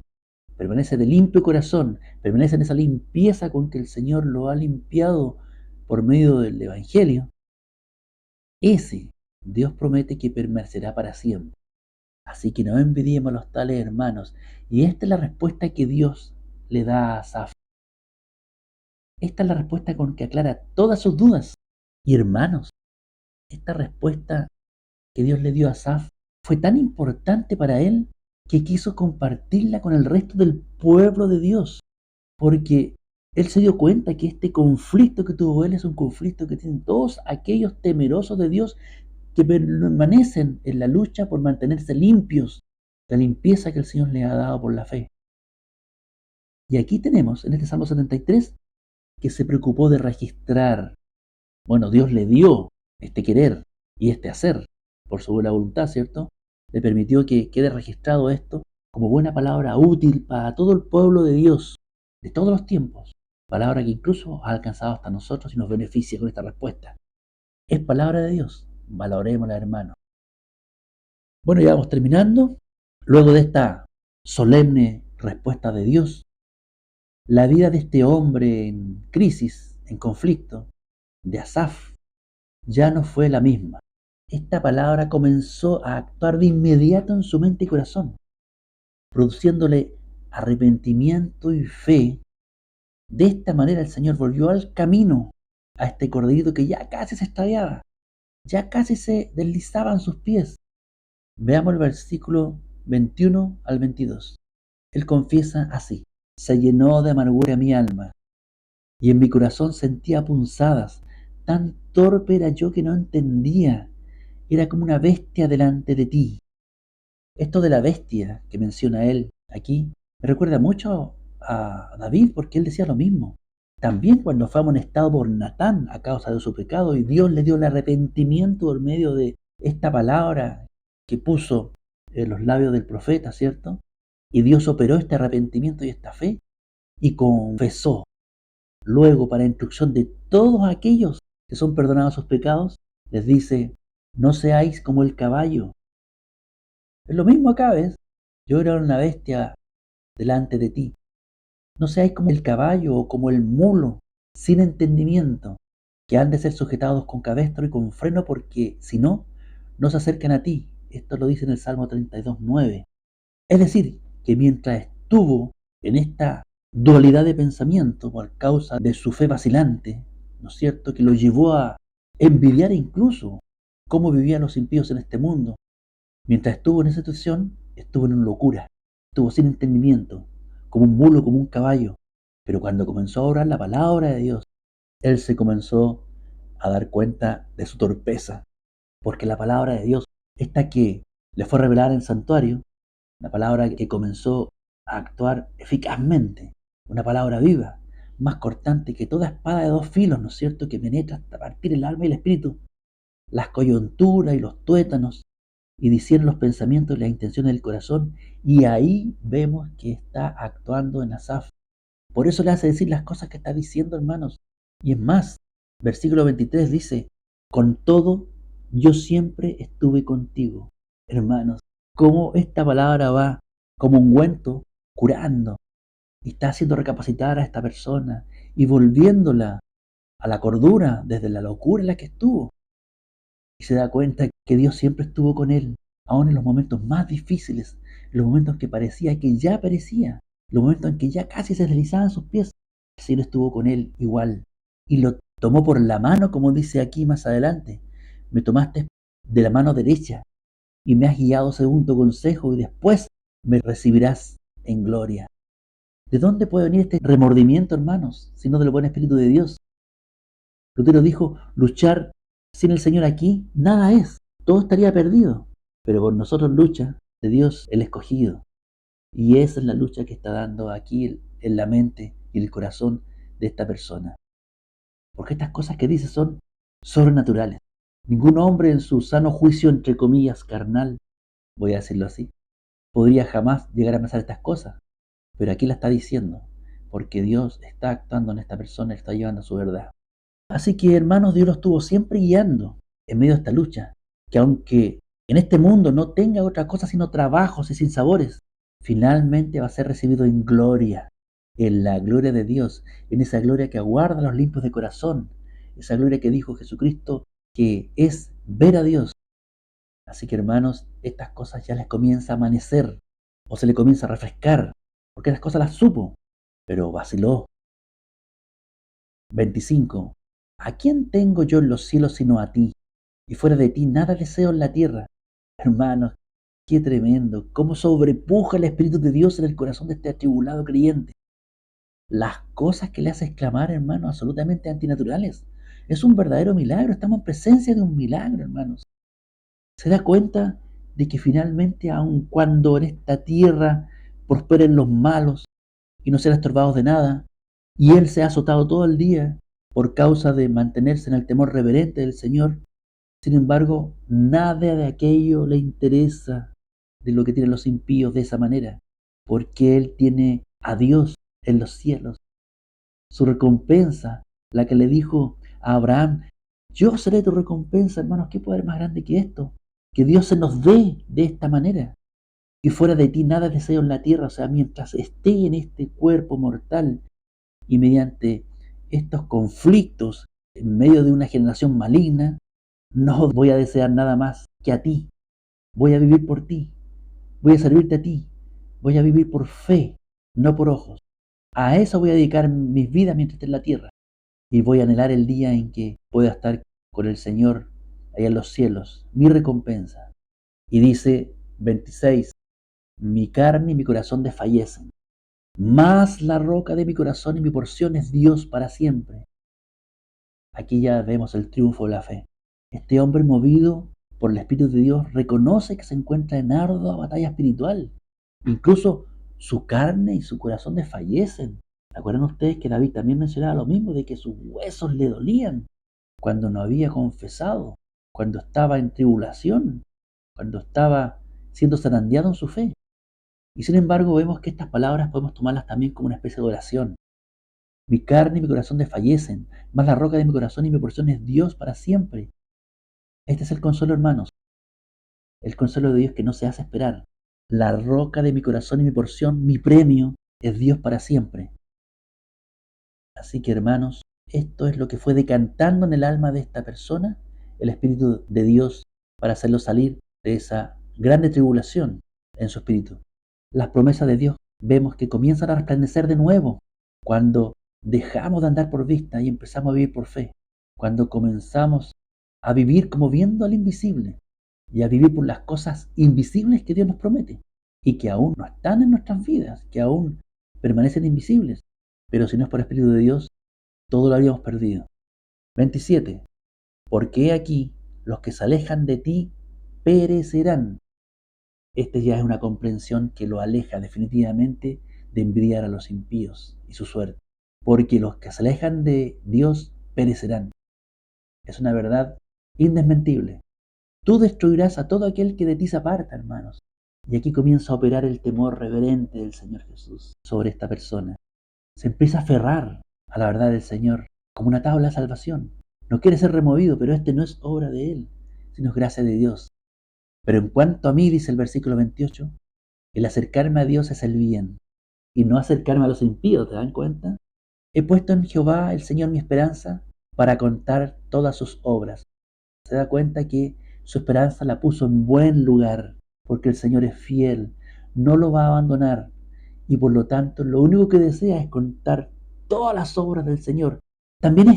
permanece de limpio corazón, permanece en esa limpieza con que el Señor lo ha limpiado por medio del Evangelio, ese Dios promete que permanecerá para siempre. Así que no envidiemos a los tales hermanos. Y esta es la respuesta que Dios le da a Asaf. Esta es la respuesta con que aclara todas sus dudas. Y hermanos, esta respuesta que Dios le dio a Asaf fue tan importante para él que quiso compartirla con el resto del pueblo de Dios, porque él se dio cuenta que este conflicto que tuvo él es un conflicto que tienen todos aquellos temerosos de Dios que permanecen en la lucha por mantenerse limpios, la limpieza que el Señor les ha dado por la fe. Y aquí tenemos, en este Salmo 73, que se preocupó de registrar. Bueno, Dios le dio este querer y este hacer por su buena voluntad, ¿cierto? Le permitió que quede registrado esto como buena palabra útil para todo el pueblo de Dios de todos los tiempos. Palabra que incluso ha alcanzado hasta nosotros y nos beneficia con esta respuesta. Es palabra de Dios. Valorémosla, hermano. Bueno, ya vamos terminando. Luego de esta solemne respuesta de Dios, la vida de este hombre en crisis, en conflicto, de Asaf, ya no fue la misma. Esta palabra comenzó a actuar de inmediato en su mente y corazón, produciéndole arrepentimiento y fe. De esta manera el Señor volvió al camino a este corderito que ya casi se extraviaba, ya casi se deslizaban sus pies. Veamos el versículo 21 al 22. Él confiesa así: se llenó de amargura mi alma, y en mi corazón sentía punzadas. Tan torpe era yo que no entendía. Era como una bestia delante de ti. Esto de la bestia que menciona él aquí me recuerda mucho a David, porque él decía lo mismo. También cuando fue amonestado por Natán a causa de su pecado y Dios le dio el arrepentimiento por medio de esta palabra que puso en los labios del profeta, ¿cierto? Y Dios operó este arrepentimiento y esta fe y confesó. Luego, para instrucción de todos aquellos que son perdonados sus pecados, les dice: no seáis como el caballo. Es lo mismo acá, ¿ves? Yo era una bestia delante de ti. No seáis como el caballo o como el mulo, sin entendimiento. que han de ser sujetados con cabestro y con freno, porque si no, no se acercan a ti. Esto lo dice en el Salmo 32:9. Es decir, que mientras estuvo en esta dualidad de pensamiento por causa de su fe vacilante, ¿no es cierto?, que lo llevó a envidiar incluso cómo vivían los impíos en este mundo. Mientras estuvo en esa situación, estuvo en una locura, estuvo sin entendimiento, como un mulo, como un caballo. Pero cuando comenzó a orar la palabra de Dios, él se comenzó a dar cuenta de su torpeza, porque la palabra de Dios, esta que le fue revelada en el santuario, una palabra que comenzó a actuar eficazmente, una palabra viva, más cortante que toda espada de dos filos, ¿no es cierto?, que penetra hasta partir el alma y el espíritu, las coyunturas y los tuétanos, y discierne los pensamientos y las intenciones del corazón, y ahí vemos que está actuando en Asaf. Por eso le hace decir las cosas que está diciendo, hermanos. Y es más, versículo 23 dice, con todo, yo siempre estuve contigo. Hermanos, cómo esta palabra va como ungüento curando y está haciendo recapacitar a esta persona y volviéndola a la cordura desde la locura en la que estuvo. Y se da cuenta que Dios siempre estuvo con él, aun en los momentos más difíciles, en los momentos que parecía que ya perecía, los momentos en que ya casi se deslizaban sus pies. El Señor estuvo con él igual y lo tomó por la mano, como dice aquí más adelante. Me tomaste de la mano derecha y me has guiado según tu consejo y después me recibirás en gloria. ¿De dónde puede venir este remordimiento, hermanos, sino del buen Espíritu de Dios? Lutero dijo, luchar sin el Señor aquí, nada es, todo estaría perdido. Pero por nosotros lucha de Dios el escogido. Y esa es la lucha que está dando aquí en la mente y el corazón de esta persona. Porque estas cosas que dice son sobrenaturales. Ningún hombre en su sano juicio, entre comillas, carnal, voy a decirlo así, podría jamás llegar a pensar estas cosas. Pero aquí la está diciendo, porque Dios está actuando en esta persona, está llevando su verdad. Así que, hermanos, Dios los estuvo siempre guiando en medio de esta lucha, que aunque en este mundo no tenga otra cosa sino trabajos y sinsabores, finalmente va a ser recibido en gloria, en la gloria de Dios, en esa gloria que aguarda a los limpios de corazón, esa gloria que dijo Jesucristo, que es ver a Dios. Así que, hermanos, estas cosas ya les comienza a amanecer, o se le comienza a refrescar, porque las cosas las supo, pero vaciló. 25. ¿A quién tengo yo en los cielos sino a ti? Y fuera de ti nada deseo en la tierra. Hermanos, qué tremendo, cómo sobrepuja el Espíritu de Dios en el corazón de este atribulado creyente. Las cosas que le hace exclamar, hermanos, absolutamente antinaturales. Es un verdadero milagro, estamos en presencia de un milagro, hermanos. Se da cuenta de que finalmente, aun cuando en esta tierra prosperen los malos y no sean estorbados de nada, y él se ha azotado todo el día por causa de mantenerse en el temor reverente del Señor, sin embargo, nada de aquello le interesa de lo que tienen los impíos de esa manera, porque él tiene a Dios en los cielos. Su recompensa, la que le dijo a Abraham, yo seré tu recompensa, hermanos, qué poder más grande que esto, que Dios se nos dé de esta manera. Y fuera de ti nada deseo en la tierra, o sea, mientras esté en este cuerpo mortal y mediante estos conflictos en medio de una generación maligna, no voy a desear nada más que a ti. Voy a vivir por ti, voy a servirte a ti, voy a vivir por fe, no por ojos. A eso voy a dedicar mis vidas mientras esté en la tierra. Y voy a anhelar el día en que pueda estar con el Señor allá en los cielos, mi recompensa. Y dice 26, mi carne y mi corazón desfallecen, mas la roca de mi corazón y mi porción es Dios para siempre. Aquí ya vemos el triunfo de la fe. Este hombre movido por el Espíritu de Dios reconoce que se encuentra en ardua batalla espiritual. Incluso su carne y su corazón desfallecen. ¿Acuerdan ustedes que David también mencionaba lo mismo, de que sus huesos le dolían cuando no había confesado, cuando estaba en tribulación, cuando estaba siendo zarandeado en su fe? Y sin embargo vemos que estas palabras podemos tomarlas también como una especie de oración. Mi carne y mi corazón desfallecen, mas la roca de mi corazón y mi porción es Dios para siempre. Este es el consuelo, hermanos, el consuelo de Dios que no se hace esperar. La roca de mi corazón y mi porción, mi premio, es Dios para siempre. Así que, hermanos, esto es lo que fue decantando en el alma de esta persona el Espíritu de Dios para hacerlo salir de esa grande tribulación en su espíritu. Las promesas de Dios vemos que comienzan a resplandecer de nuevo cuando dejamos de andar por vista y empezamos a vivir por fe, cuando comenzamos a vivir como viendo al invisible y a vivir por las cosas invisibles que Dios nos promete y que aún no están en nuestras vidas, que aún permanecen invisibles, pero si no es por el Espíritu de Dios, todo lo habríamos perdido. 27. Porque he aquí, los que se alejan de ti perecerán. Este ya es una comprensión que lo aleja definitivamente de envidiar a los impíos y su suerte. Porque los que se alejan de Dios perecerán. Es una verdad indesmentible. Tú destruirás a todo aquel que de ti se aparta, hermanos. Y aquí comienza a operar el temor reverente del Señor Jesús sobre esta persona. Se empieza a aferrar a la verdad del Señor como una tabla de salvación. No quiere ser removido, pero este no es obra de Él, sino es gracia de Dios. Pero en cuanto a mí, dice el versículo 28, el acercarme a Dios es el bien, y no acercarme a los impíos, ¿te dan cuenta? He puesto en Jehová, el Señor, mi esperanza, para contar todas sus obras. Se da cuenta que su esperanza la puso en buen lugar, porque el Señor es fiel, no lo va a abandonar, y por lo tanto lo único que desea es contar todas las obras del Señor. También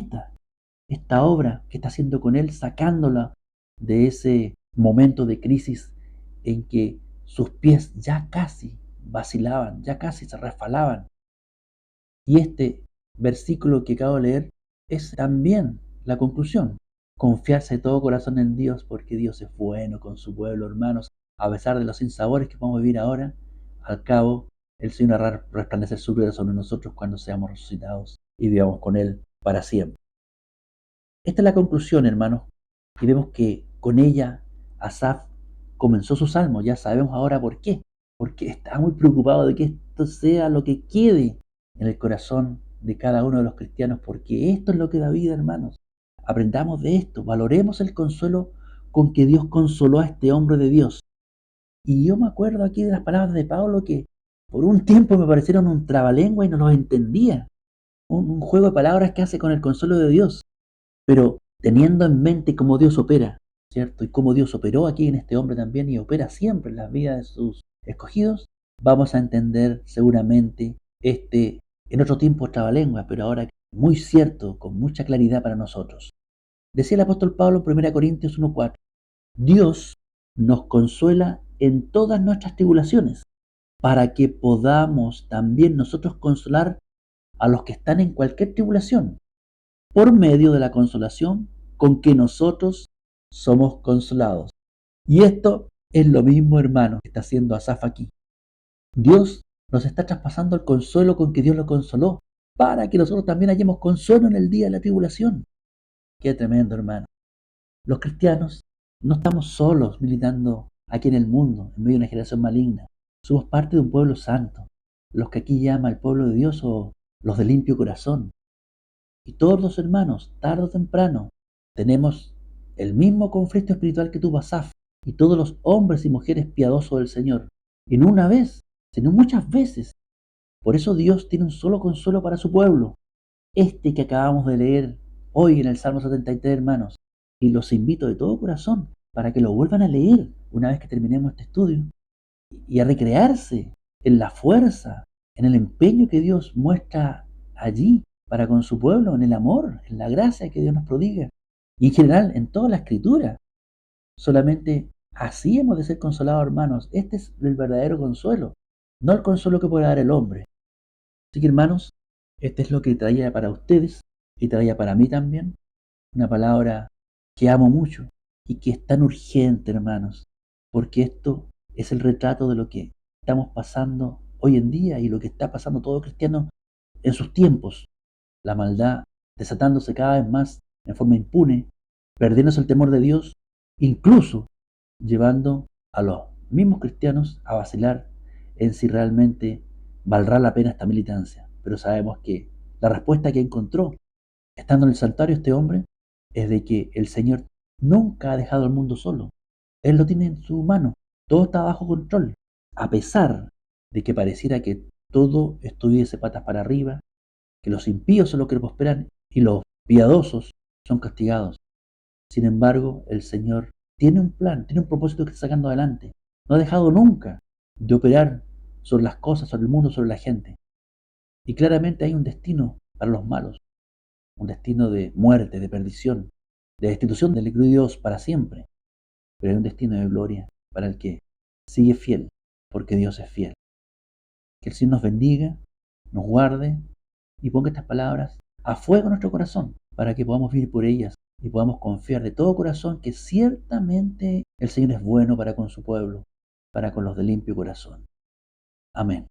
esta obra que está haciendo con él, sacándola de ese momento de crisis en que sus pies ya casi vacilaban, ya casi se resbalaban. Y este versículo que acabo de leer es también la conclusión. Confiarse de todo corazón en Dios, porque Dios es bueno con su pueblo, hermanos. A pesar de los sinsabores que vamos a vivir ahora, al cabo, el Señor hará resplandecer su gloria sobre nosotros cuando seamos resucitados y vivamos con Él para siempre. Esta es la conclusión, hermanos, y vemos que con ella Asaf comenzó su salmo. Ya sabemos ahora por qué. Porque está muy preocupado de que esto sea lo que quede en el corazón de cada uno de los cristianos, porque esto es lo que da vida, hermanos. Aprendamos de esto, valoremos el consuelo con que Dios consoló a este hombre de Dios. Y yo me acuerdo aquí de las palabras de Pablo que por un tiempo me parecieron un trabalengua y no los entendía. Un juego de palabras que hace con el consuelo de Dios. Pero teniendo en mente cómo Dios opera, ¿cierto? Y cómo Dios operó aquí en este hombre también y opera siempre en las vidas de sus escogidos, vamos a entender seguramente en otro tiempo trabalengua, pero ahora muy cierto, con mucha claridad para nosotros. Decía el apóstol Pablo en 1 Corintios 1:4, Dios nos consuela en todas nuestras tribulaciones, para que podamos también nosotros consolar a los que están en cualquier tribulación, por medio de la consolación con que nosotros somos consolados. Y esto es lo mismo, hermano, que está haciendo Asaf aquí. Dios nos está traspasando el consuelo con que Dios lo consoló, para que nosotros también hallemos consuelo en el día de la tribulación. Qué tremendo, hermano. Los cristianos no estamos solos militando aquí en el mundo, en medio de una generación maligna. Somos parte de un pueblo santo, los que aquí llama el pueblo de Dios o los de limpio corazón. Y todos los hermanos, tarde o temprano, tenemos el mismo conflicto espiritual que tuvo Asaf y todos los hombres y mujeres piadosos del Señor. Y no una vez, sino muchas veces. Por eso Dios tiene un solo consuelo para su pueblo, este que acabamos de leer hoy en el Salmo 73, hermanos. Y los invito de todo corazón para que lo vuelvan a leer una vez que terminemos este estudio y a recrearse en la fuerza, en el empeño que Dios muestra allí para con su pueblo, en el amor, en la gracia que Dios nos prodiga y en general en toda la escritura. Solamente así hemos de ser consolados, hermanos. Este es el verdadero consuelo, no el consuelo que puede dar el hombre. Así que, hermanos, este es lo que traía para ustedes y traía para mí también una palabra que amo mucho y que es tan urgente, hermanos, porque esto es el retrato de lo que estamos pasando hoy en día y lo que está pasando todo cristiano en sus tiempos. La maldad desatándose cada vez más en forma impune, perdiéndose el temor de Dios, incluso llevando a los mismos cristianos a vacilar en si realmente valdrá la pena esta militancia. Pero sabemos que la respuesta que encontró estando en el santuario este hombre es de que el Señor nunca ha dejado al mundo solo. Él lo tiene en su mano. Todo está bajo control. A pesar de que pareciera que todo estuviese patas para arriba, que los impíos son los que prosperan y los piadosos son castigados. Sin embargo, el Señor tiene un plan, tiene un propósito que está sacando adelante. No ha dejado nunca de operar sobre las cosas, sobre el mundo, sobre la gente. Y claramente hay un destino para los malos, un destino de muerte, de perdición, de destitución del Dios para siempre. Pero hay un destino de gloria para el que sigue fiel, porque Dios es fiel. Que el Señor nos bendiga, nos guarde y ponga estas palabras a fuego en nuestro corazón para que podamos vivir por ellas y podamos confiar de todo corazón que ciertamente el Señor es bueno para con su pueblo, para con los de limpio corazón. Amén.